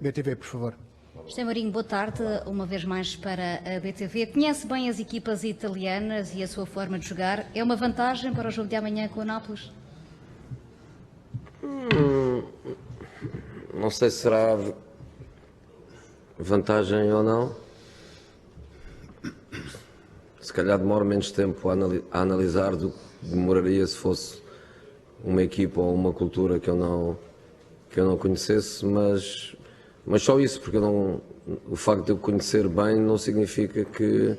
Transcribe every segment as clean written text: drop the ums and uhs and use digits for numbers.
BTV, por favor. José Mourinho, boa tarde, uma vez mais para a BTV. Conhece bem as equipas italianas e a sua forma de jogar. É uma vantagem para o jogo de amanhã com o Nápoles? Não sei se será vantagem ou não. Se calhar demora menos tempo a analisar do que demoraria se fosse uma equipa ou uma cultura que eu não conhecesse, mas só isso, porque o facto de eu conhecer bem não significa que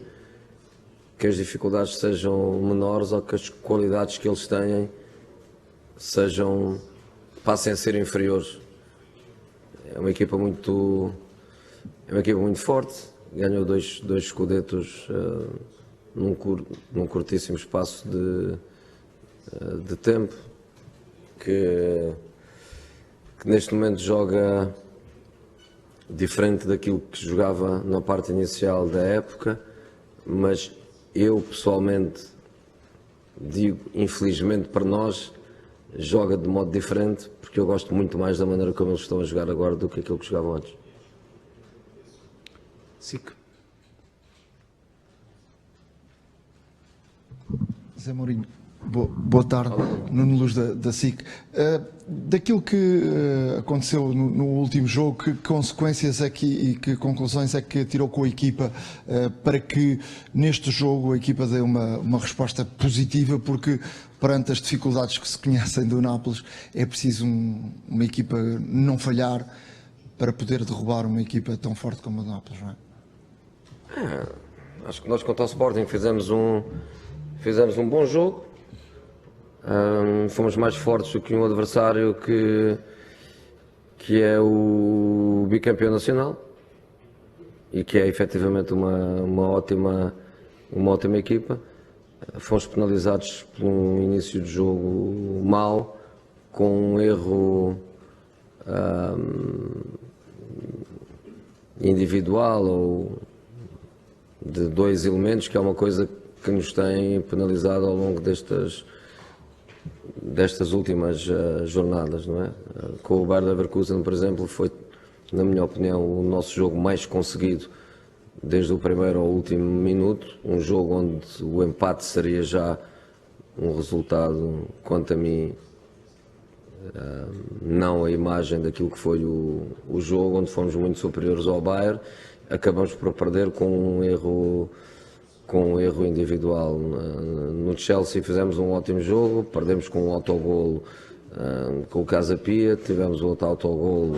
as dificuldades sejam menores ou que as qualidades que eles têm passem a ser inferiores. É uma equipa muito forte, ganhou dois Scudettos num curtíssimo espaço de tempo, que neste momento joga diferente daquilo que jogava na parte inicial da época, mas eu pessoalmente digo, infelizmente para nós, joga de modo diferente, porque eu gosto muito mais da maneira como eles estão a jogar agora do que aquilo que jogavam antes. SIC. José Mourinho, boa tarde. Nuno Luz da SIC. Daquilo que aconteceu no último jogo, que consequências e que conclusões é que tirou com a equipa para que neste jogo a equipa dê uma resposta positiva, porque perante as dificuldades que se conhecem do Nápoles é preciso uma equipa não falhar para poder derrubar uma equipa tão forte como a do Nápoles, não é? Acho que nós contra o Sporting fizemos um bom jogo. Fomos mais fortes do que um adversário que é o bicampeão nacional e que é efetivamente uma ótima equipa. Fomos penalizados por um início de jogo mau, com um erro individual ou de dois elementos, que é uma coisa que nos tem penalizado ao longo destas últimas jornadas, não é? Com o Bayer Leverkusen, por exemplo, foi, na minha opinião, o nosso jogo mais conseguido desde o primeiro ao último minuto, um jogo onde o empate seria já um resultado, quanto a mim, não a imagem daquilo que foi o jogo, onde fomos muito superiores ao Bayern. Acabamos por perder com um erro individual. No Chelsea fizemos um ótimo jogo, perdemos com um autogolo com o Casa Pia, tivemos outro autogolo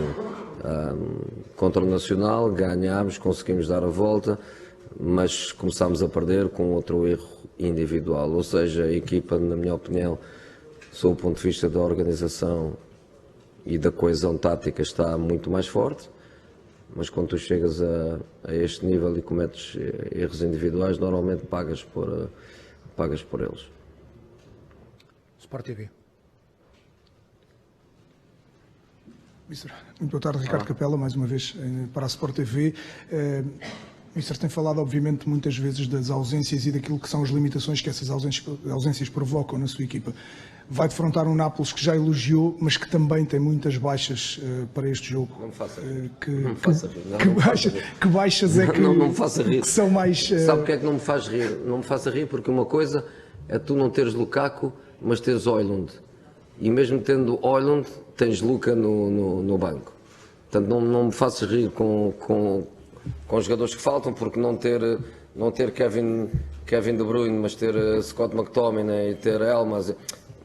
contra o Nacional, ganhámos, conseguimos dar a volta, mas começámos a perder com outro erro individual. Ou seja, a equipa, na minha opinião, sob o ponto de vista da organização e da coesão tática, está muito mais forte. Mas quando tu chegas a este nível e cometes erros individuais, normalmente pagas por eles. Sport TV. Mister, muito boa tarde, Ricardo Capela, mais uma vez para a Sport TV. Mister, tem falado obviamente muitas vezes das ausências e daquilo que são as limitações que essas ausências provocam na sua equipa. Vai defrontar um Nápoles que já elogiou, mas que também tem muitas baixas para este jogo. Não me faça rir. Que baixas é que, não me faça rir. Que são mais... Sabe porque é que não me faz rir? Não me faça rir porque uma coisa é tu não teres Lukaku, mas teres Højlund. E mesmo tendo Højlund, tens Luka no banco. Portanto, não me faças rir com os jogadores que faltam, porque não ter Kevin De Bruyne, mas ter Scott McTominay e ter Elmas...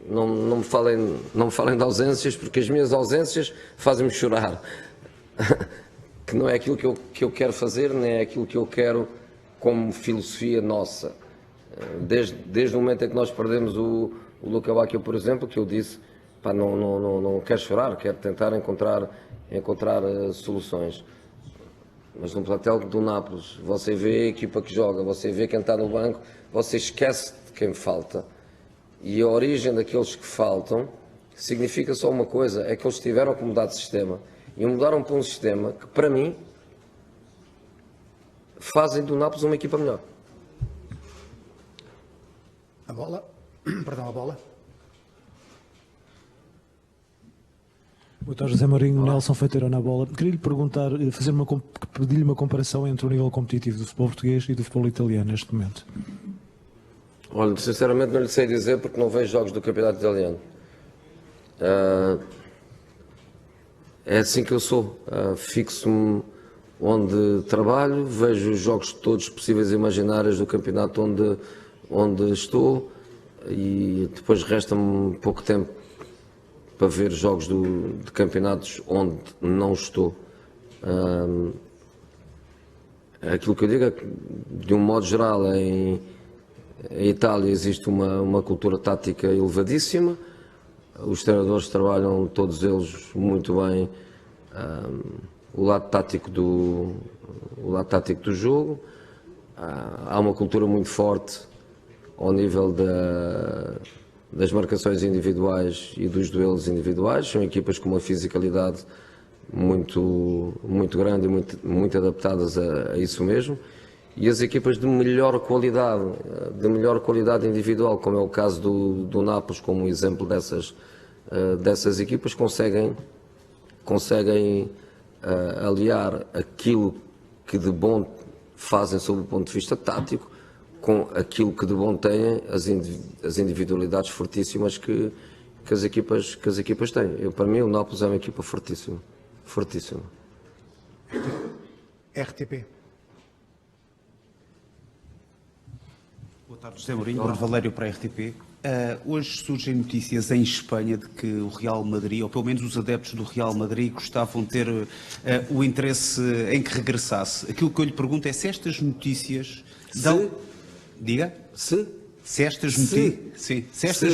Não me falem de ausências, porque as minhas ausências fazem-me chorar. Que não é aquilo que eu quero fazer, nem é aquilo que eu quero como filosofia nossa. Desde o momento em que nós perdemos o Luka Bacchio, por exemplo, que eu disse, pá, não quero chorar, quero tentar encontrar soluções. Mas no plantel do Nápoles, você vê a equipa que joga, você vê quem está no banco, você esquece de quem falta. E a origem daqueles que faltam significa só uma coisa, é que eles tiveram que mudar de sistema. E mudaram para um sistema que, para mim, fazem do Nápoles uma equipa melhor. A bola. Perdão, a bola. Boa tarde, José Mourinho. Nelson Feiteiro na bola. Queria lhe perguntar, pedir-lhe uma comparação entre o nível competitivo do futebol português e do futebol italiano neste momento. Olha, sinceramente não lhe sei dizer porque não vejo jogos do campeonato italiano. É assim que eu sou. Fixo-me onde trabalho, vejo os jogos todos possíveis e imaginários do campeonato onde estou e depois resta-me pouco tempo para ver jogos de campeonatos onde não estou. Aquilo que eu digo é que, de um modo geral, em Itália existe uma cultura tática elevadíssima, os treinadores trabalham todos eles muito bem o lado tático do jogo, há uma cultura muito forte ao nível das marcações individuais e dos duelos individuais, são equipas com uma fisicalidade muito grande e muito adaptadas a isso mesmo. E as equipas de melhor qualidade individual, como é o caso do Nápoles, como um exemplo dessas equipas, conseguem aliar aquilo que de bom fazem sob o ponto de vista tático com aquilo que de bom têm as individualidades fortíssimas que as equipas têm. Para mim o Nápoles é uma equipa fortíssima. RTP. Boa tarde, José Mourinho. Bruno Valério para a RTP. Hoje surgem notícias em Espanha de que o Real Madrid, ou pelo menos os adeptos do Real Madrid, gostavam de ter o interesse em que regressasse. Aquilo que eu lhe pergunto é se estas notícias dão... Diga? Se estas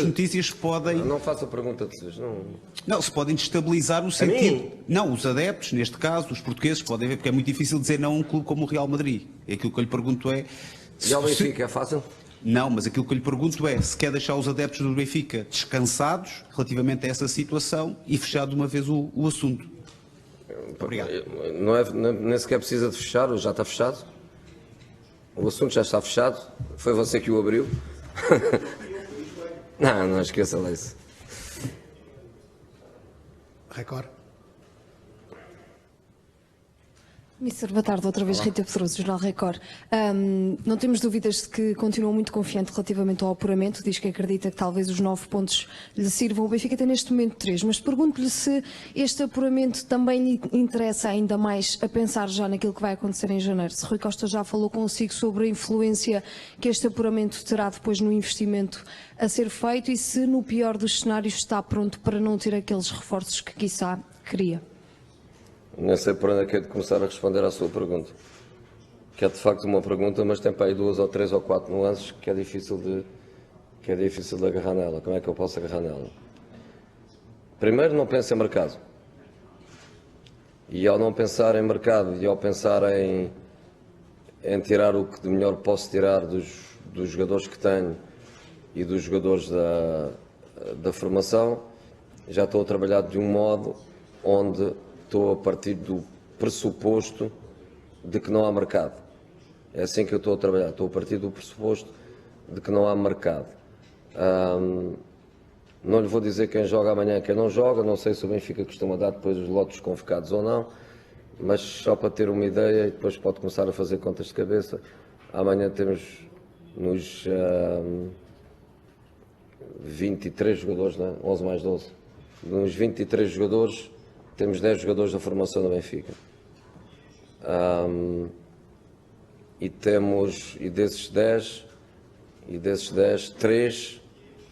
notícias podem... Não faça a pergunta de vocês, não... Não, se podem destabilizar o sentido. Não, os adeptos, neste caso, os portugueses, podem ver, porque é muito difícil dizer não a um clube como o Real Madrid. E aquilo que eu lhe pergunto é... E ao Benfica é fácil? Não, mas aquilo que eu lhe pergunto é se quer deixar os adeptos do Benfica descansados relativamente a essa situação e fechar de uma vez o assunto. Obrigado. Nem sequer precisa de fechar, já está fechado. O assunto já está fechado. Foi você que o abriu. Não esqueça lá isso. Record. Mister, boa tarde, outra vez Rita Pedroso, Jornal Record. Não temos dúvidas de que continua muito confiante relativamente ao apuramento, diz que acredita que talvez os 9 pontos lhe sirvam. O Benfica tem neste momento 3, mas pergunto-lhe se este apuramento também lhe interessa ainda mais a pensar já naquilo que vai acontecer em janeiro. Se Rui Costa já falou consigo sobre a influência que este apuramento terá depois no investimento a ser feito e se no pior dos cenários está pronto para não ter aqueles reforços que quiçá queria. Nem sei por onde é que é de começar a responder à sua pergunta. Que é de facto uma pergunta, mas tem para aí 2 ou 3 ou 4 nuances que é difícil de agarrar nela. Como é que eu posso agarrar nela? Primeiro, não penso em mercado. E ao não pensar em mercado e ao pensar em tirar o que de melhor posso tirar dos jogadores que tenho e dos jogadores da formação, já estou a trabalhar de um modo onde estou a partir do pressuposto de que não há mercado. É assim que eu estou a trabalhar. Estou a partir do pressuposto de que não há mercado. Não lhe vou dizer quem joga amanhã e quem não joga. Não sei se o Benfica costuma dar depois os lotes convocados ou não. Mas só para ter uma ideia, e depois pode começar a fazer contas de cabeça. Amanhã temos nos 23 jogadores, não é? 11 mais 12. Nos 23 jogadores, temos 10 jogadores da formação do Benfica. E desses 10, 3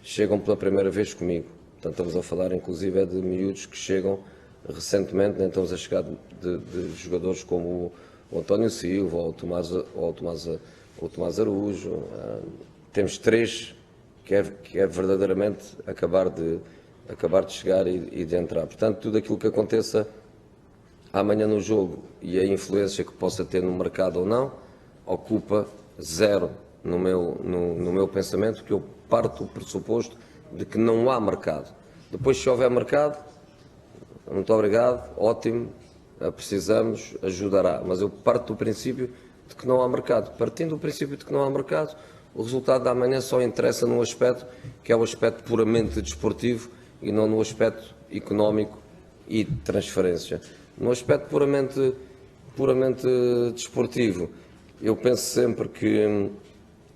chegam pela primeira vez comigo. Portanto, estamos a falar inclusive de miúdos que chegam recentemente, nem estamos a chegar de jogadores como o António Silva ou o Tomás Araújo. Temos 3 que é verdadeiramente acabar de chegar e de entrar. Portanto, tudo aquilo que aconteça amanhã no jogo e a influência que possa ter no mercado ou não, ocupa 0 no meu pensamento, porque eu parto do pressuposto de que não há mercado. Depois, se houver mercado, muito obrigado, ótimo, precisamos, ajudará. Mas eu parto do princípio de que não há mercado. Partindo do princípio de que não há mercado, o resultado da manhã só interessa num aspecto que é o aspecto puramente desportivo e não no aspecto económico e de transferência. No aspecto puramente desportivo, eu penso sempre que,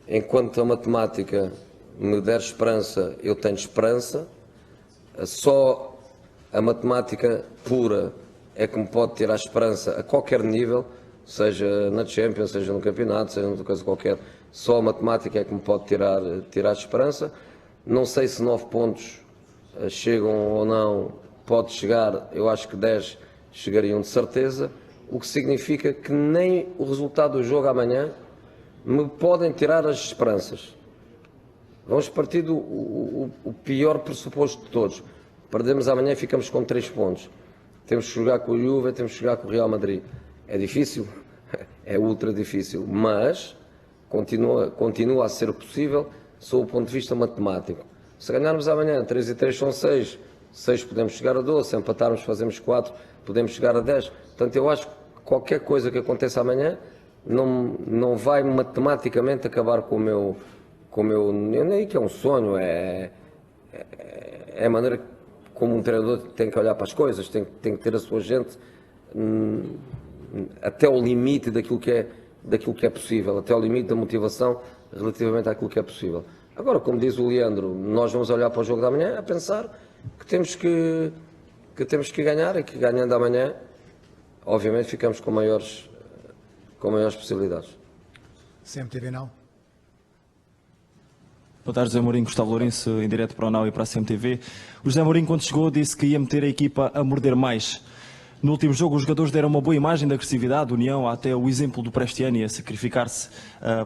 enquanto a matemática me der esperança, eu tenho esperança. Só a matemática pura é que me pode tirar esperança a qualquer nível, seja na Champions, seja no campeonato, seja noutra coisa qualquer. Só a matemática é que me pode tirar esperança. Não sei se 9 pontos chegam ou não, pode chegar, eu acho que 10 chegariam de certeza, o que significa que nem o resultado do jogo amanhã me podem tirar as esperanças. Vamos partir do pior pressuposto de todos. Perdemos amanhã e ficamos com 3 pontos. Temos que jogar com o Juve, temos que jogar com o Real Madrid. É difícil? É ultra difícil, mas continua a ser possível sob o ponto de vista matemático. Se ganharmos amanhã 3 e 3 são 6, 6 podemos chegar a 12, se empatarmos fazemos 4, podemos chegar a 10. Portanto, eu acho que qualquer coisa que aconteça amanhã não vai matematicamente acabar com o meu eu nem que é um sonho, é a maneira como um treinador tem que olhar para as coisas, tem que ter a sua gente até o limite daquilo que é possível, até o limite da motivação relativamente àquilo que é possível. Agora, como diz o Leandro, nós vamos olhar para o jogo da manhã a pensar que temos que ganhar e que ganhando amanhã, obviamente, ficamos com maiores possibilidades. CMTV não? Boa tarde, José Mourinho, Gustavo Lourenço, em direto para o Now e para a CMTV. O José Mourinho, quando chegou, disse que ia meter a equipa a morder mais. No último jogo, os jogadores deram uma boa imagem de agressividade, união, até o exemplo do Prestiani a sacrificar-se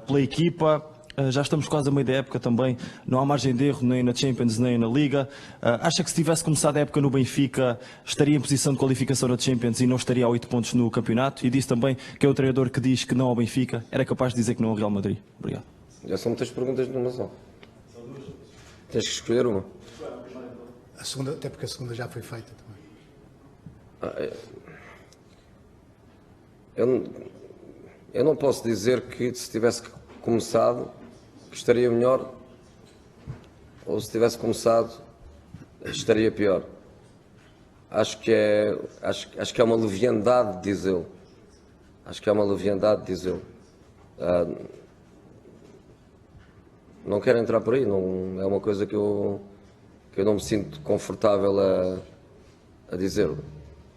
pela equipa. Já estamos quase a meio da época também, não há margem de erro nem na Champions nem na Liga. Acha que se tivesse começado a época no Benfica, estaria em posição de qualificação na Champions e não estaria a 8 pontos no campeonato? E disse também que é o treinador que diz que não ao Benfica, era capaz de dizer que não ao Real Madrid. Obrigado. Já são muitas perguntas numa só. Tens que escolher uma. A segunda, até porque a segunda já foi feita também. Eu não posso dizer que se tivesse começado que estaria melhor ou se tivesse começado estaria pior. Acho que é uma leviandade dizê-lo. Acho que é uma leviandade dizê-lo. Não quero entrar por aí, não, é uma coisa que eu não me sinto confortável a dizer.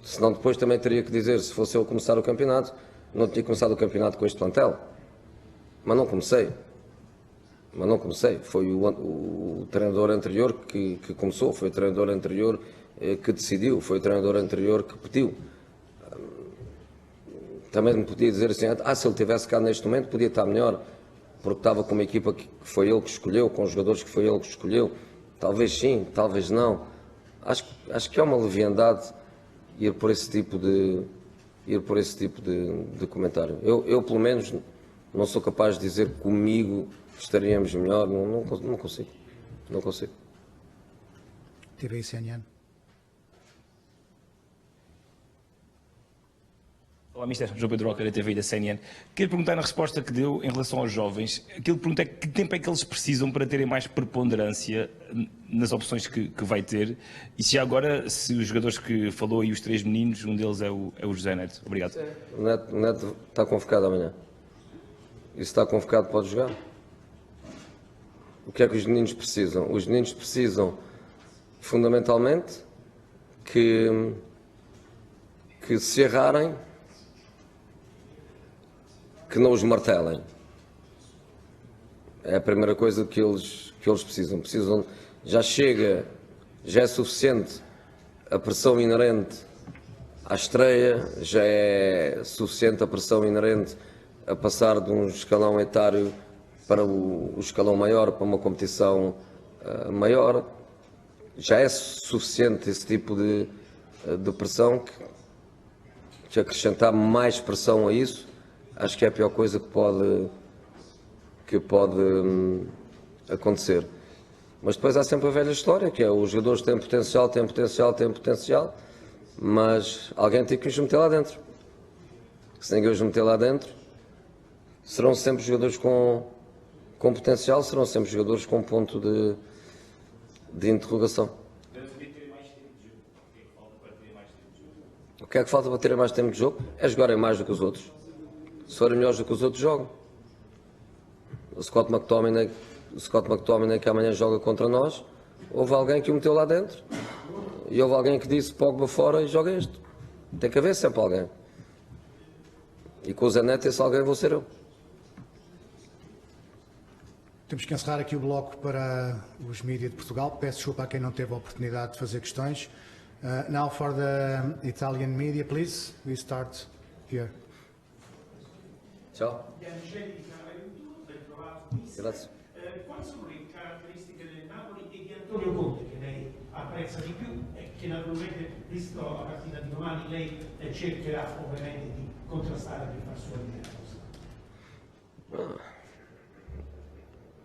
Senão depois também teria que dizer, se fosse eu começar o campeonato, não tinha começado o campeonato com este plantel. Mas não comecei. Foi o treinador anterior que começou, foi o treinador anterior que decidiu, foi o treinador anterior que pediu. Também me podia dizer assim, se ele tivesse cá neste momento podia estar melhor, porque estava com uma equipa que foi ele que escolheu, com jogadores que foi ele que escolheu. Talvez sim, talvez não. Acho que é uma leviandade ir por esse tipo de comentário. Eu pelo menos não sou capaz de dizer que comigo estaríamos melhor, não consigo. TV e CNN. Olá, Mister. João Pedro Roca, da TV e da CNN. Queria perguntar na resposta que deu em relação aos jovens, aquilo que pergunto é que tempo é que eles precisam para terem mais preponderância nas opções que vai ter, e se agora, se os jogadores que falou e os 3 meninos, um deles é o José Neto. Obrigado. O Neto está convocado amanhã. E se está convocado pode jogar. O que é que os meninos precisam? Os meninos precisam, fundamentalmente, que se errarem, que não os martelem. É a primeira coisa que eles precisam. Já é suficiente a pressão inerente à estreia, já é suficiente a pressão inerente a passar de um escalão etário para o escalão maior, para uma competição maior. Já é suficiente esse tipo de pressão, que acrescentar mais pressão a isso, acho que é a pior coisa que pode acontecer. Mas depois há sempre a velha história, que é os jogadores têm potencial, mas alguém tem que os meter lá dentro. Se ninguém os meter lá dentro, serão sempre jogadores com potencial, serão sempre jogadores com ponto de interrogação. que é que falta para terem mais tempo de jogo? É jogarem mais do que os outros. Se forem melhores do que os outros, jogam. O Scott McTominay que amanhã joga contra nós, houve alguém que o meteu lá dentro e houve alguém que disse Pogba fora e joga este. Tem que haver sempre alguém. E com o Zé Neto, esse alguém vou ser eu. Temos que encerrar aqui o bloco para os mídias de Portugal. Peço desculpa a quem não teve a oportunidade de fazer questões. Now for the Italian media, please. We start here. Ciao. Grazie. Quali sono le caratteristiche del Napoli e di Antonio Conte che lei apprezza di più e che naturalmente, visto la partita di domani, lei cercherà ovviamente di contrastare per far sua idea?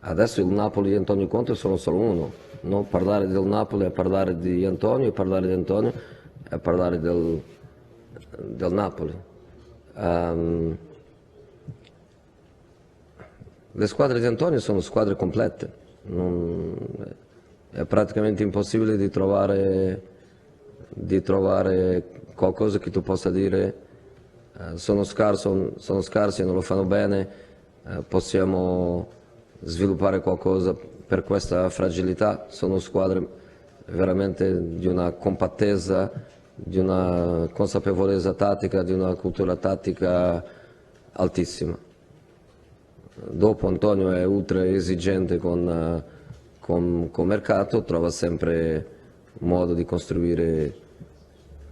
Adesso il Napoli e Antonio Conte sono solo uno. Non parlare del Napoli è parlare di Antonio, e parlare di Antonio è parlare del Napoli. Le squadre di Antonio sono squadre complete, è praticamente impossibile di trovare qualcosa che tu possa dire sono scarsi e non lo fanno bene, possiamo sviluppare qualcosa per questa fragilità. Sono squadre veramente di una compattezza, di una consapevolezza tattica, di una cultura tattica altissima. Dopo Antonio è ultra esigente con mercato, trova sempre modo di costruire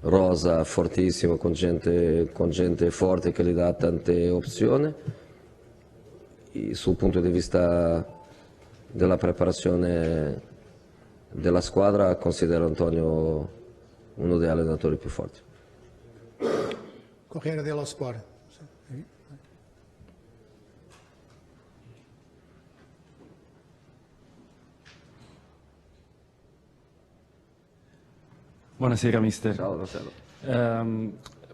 rosa fortissimo con gente forte che gli dà tante opzioni. E sul punto di vista della preparazione della squadra considero Antonio uno degli allenatori più forti. Corriere dello Sport. Buonasera mister. Ciao Marcello.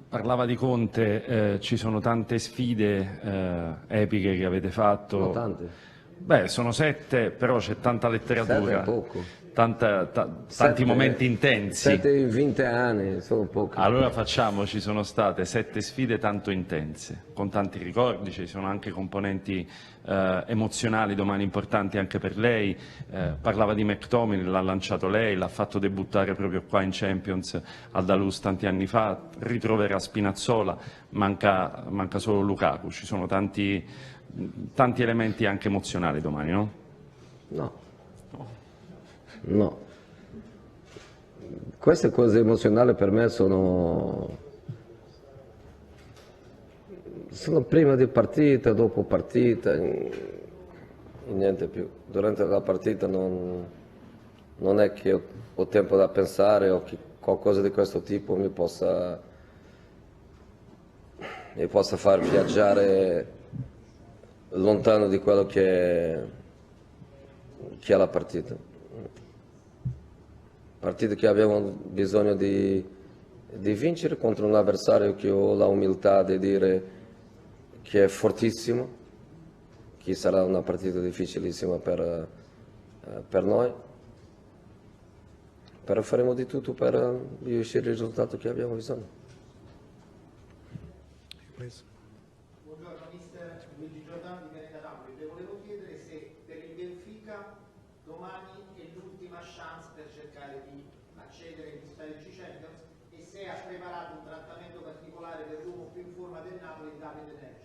Parlava di Conte, ci sono tante sfide epiche che avete fatto. Sono tante. Beh, sono 7, però c'è tanta letteratura. 7 è poco. Tanti momenti intensi. 7 in 20 anni, sono pochi. Allora facciamo, ci sono state 7 sfide tanto intense, con tanti ricordi, ci sono anche componenti emozionali domani importanti anche per lei. Parlava di McTominay, l'ha lanciato lei, l'ha fatto debuttare proprio qua in Champions al Dalus tanti anni fa, ritroverà Spinazzola, manca solo Lukaku, ci sono tanti elementi anche emozionali domani, no? No. Queste cose emozionali per me sono prima di partita, dopo partita, niente più. Durante la partita non è che ho tempo da pensare o che qualcosa di questo tipo mi possa far viaggiare lontano di quello che è la partita. Partite che abbiamo bisogno di vincere contro un avversario che ho la umiltà di dire che è fortissimo, che sarà una partita difficilissima per noi, però faremo di tutto per riuscire il risultato che abbiamo bisogno. Buongiorno mister, Luigi Giordano di Veneta Napoli. Le volevo chiedere se per il Benfica domani è l'ultima chance per cercare di accedere ai storici Champions e se ha preparato un trattamento particolare per l'uomo più in forma del Napoli, Davide Neres.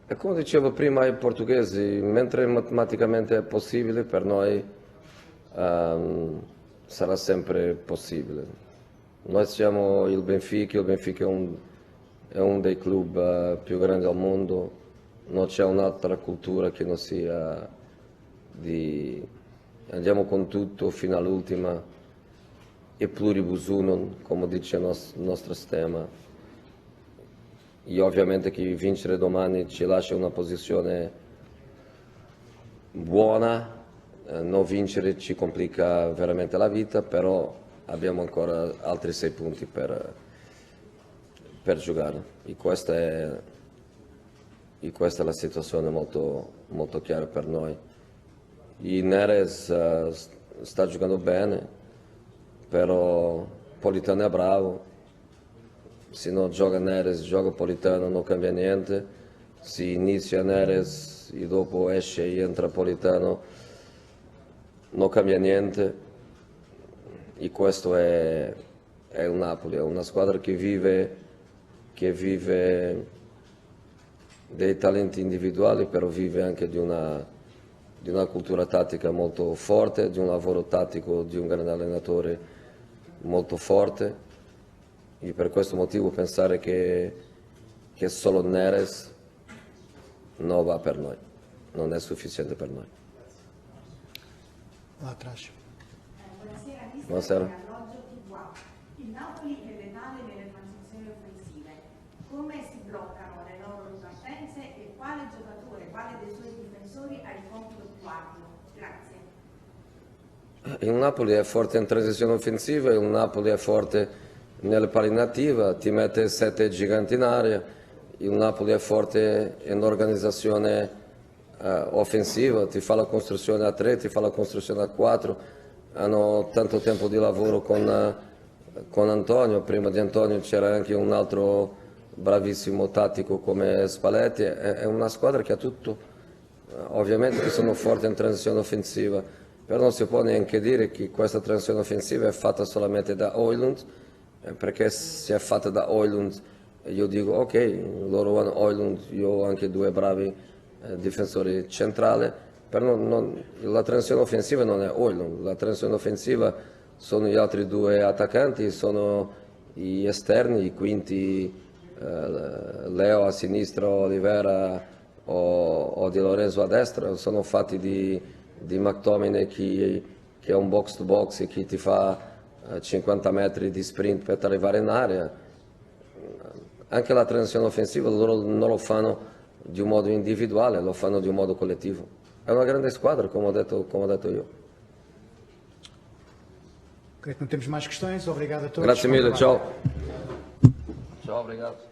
E come dicevo prima ai portoghesi, mentre matematicamente è possibile, per noi sarà sempre possibile. Noi siamo il Benfica è un dei club più grandi al mondo, non c'è un'altra cultura che non sia di andiamo con tutto fino all'ultima e pluribus unum, come dice il nostro sistema. E ovviamente che vincere domani ci lascia una posizione buona, non vincere ci complica veramente la vita, però abbiamo ancora altri 6 punti per giocare e questa è la situazione molto, molto chiara per noi. E Neres sta giocando bene, però Politano è bravo, se non gioca Neres, gioca Politano, non cambia niente. Se inizia Neres e dopo esce e entra Politano, non cambia niente. E questo è il Napoli, è una squadra che vive dei talenti individuali, però vive anche di una cultura tattica molto forte, di un lavoro tattico di un grande allenatore molto forte, e per questo motivo pensare che solo Neres non va per noi, non è sufficiente per noi. Lá atrás. Buonasera. Il Napoli è letale nelle transizioni offensive. Come si bloccano le loro ripartenze e quale giocatore, quale dei suoi difensori ha il compito più arduo? Grazie. Il Napoli è forte in transizione offensiva, il Napoli è forte nelle palla inattiva, ti mette 7 giganti in aria, il Napoli è forte in organizzazione offensiva, ti fa la costruzione a 3, ti fa la costruzione a 4, hanno tanto tempo di lavoro con Antonio, prima di Antonio c'era anche un altro bravissimo tattico come Spalletti, è una squadra che ha tutto, ovviamente che sono forti in transizione offensiva, però non si può neanche dire che questa transizione offensiva è fatta solamente da Højlund, perché se è fatta da Højlund io dico ok, loro hanno Højlund, io ho anche 2 bravi difensori centrali, però la transizione offensiva non è Højlund, la transizione offensiva sono gli altri 2 attaccanti, sono gli esterni, i quinti, Leo a sinistra, Olivera o Di Lorenzo a destra, sono fatti di McTominay che è un box to box e che ti fa 50 metri di sprint per arrivare in area. Anche la transizione offensiva loro non lo fanno di un modo individuale, lo fanno di un modo collettivo. È una grande squadra, come ho detto io. Creio que não temos mais questões. Obrigado a todos. Grazie mille, ciao. Ciao, obrigado.